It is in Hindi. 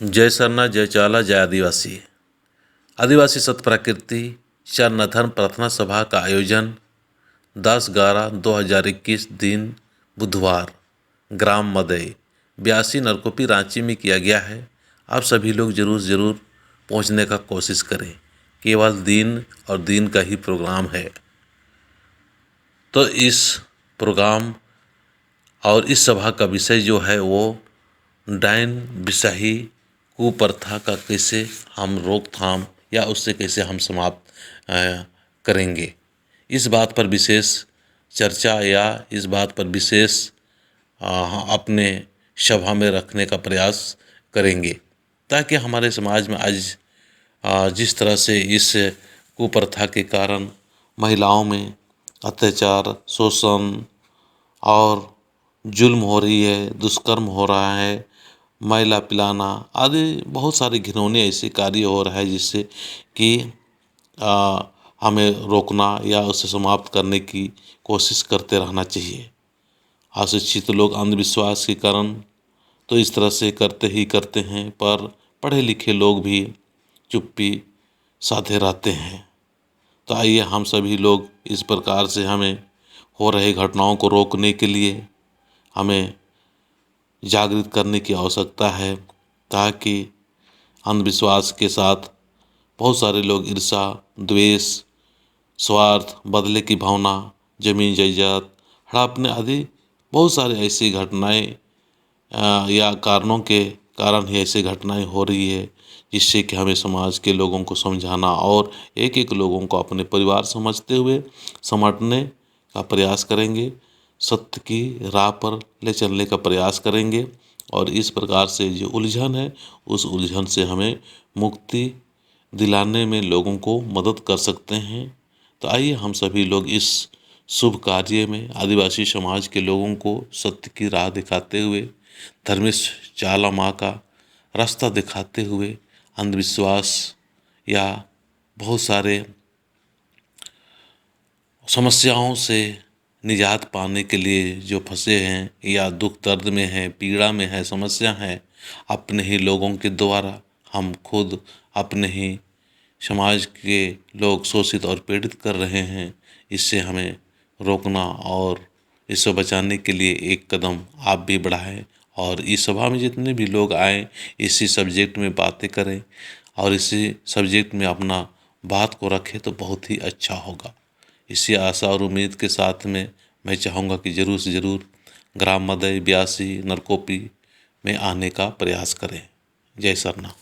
जय सरना जय चाला जय आदिवासी। आदिवासी सत प्रकृति चरण धर्म प्रार्थना सभा का आयोजन 10/11/2021 दिन बुधवार ग्राम मदई ब्यासी नरकोपी रांची में किया गया है। आप सभी लोग ज़रूर पहुंचने का कोशिश करें। केवल दिन और दिन का ही प्रोग्राम है। तो इस प्रोग्राम और इस सभा का विषय जो है वो डायन बिसाही कुप्रथा का कैसे हम रोकथाम या उससे कैसे हम समाप्त करेंगे, इस बात पर विशेष चर्चा या इस बात पर विशेष अपने सभा में रखने का प्रयास करेंगे, ताकि हमारे समाज में आज जिस तरह से इस कुप्रथा के कारण महिलाओं में अत्याचार, शोषण और जुल्म हो रही है, दुष्कर्म हो रहा है, मैला पिलाना आदि बहुत सारे घिनौने ऐसे कार्य हो रहा है जिससे कि हमें रोकना या उसे समाप्त करने की कोशिश करते रहना चाहिए। अशिक्षित लोग अंधविश्वास के कारण तो इस तरह से करते ही करते हैं, पर पढ़े लिखे लोग भी चुप्पी साधे रहते हैं। तो आइए हम सभी लोग इस प्रकार से हमें हो रहे घटनाओं को रोकने के लिए हमें जागृत करने की आवश्यकता है, ताकि अंधविश्वास के साथ बहुत सारे लोग ईर्ष्या, द्वेष, स्वार्थ, बदले की भावना, जमीन जायदाद हड़पने आदि बहुत सारे ऐसी घटनाएं या कारणों के कारण ही ऐसी घटनाएं हो रही है, जिससे कि हमें समाज के लोगों को समझाना और एक एक लोगों को अपने परिवार समझते हुए समझने का प्रयास करेंगे, सत्य की राह पर ले चलने का प्रयास करेंगे और इस प्रकार से जो उलझन है उस उलझन से हमें मुक्ति दिलाने में लोगों को मदद कर सकते हैं। तो आइए हम सभी लोग इस शुभ कार्य में आदिवासी समाज के लोगों को सत्य की राह दिखाते हुए, धर्मेश चाला माँ का रास्ता दिखाते हुए, अंधविश्वास या बहुत सारे समस्याओं से निजात पाने के लिए जो फंसे हैं या दुख दर्द में हैं, पीड़ा में है, समस्या है, अपने ही लोगों के द्वारा हम खुद अपने ही समाज के लोग शोषित और पीड़ित कर रहे हैं। इससे हमें रोकना और इससे बचाने के लिए एक कदम आप भी बढ़ाएं और इस सभा में जितने भी लोग आए इसी सब्जेक्ट में बातें करें और इसी सब्जेक्ट में अपना बात को रखें तो बहुत ही अच्छा होगा। इसी आशा और उम्मीद के साथ में मैं चाहूँगा कि ज़रूर से ज़रूर ग्राम मदई ब्यासी नरकोपी में आने का प्रयास करें। जय सरना।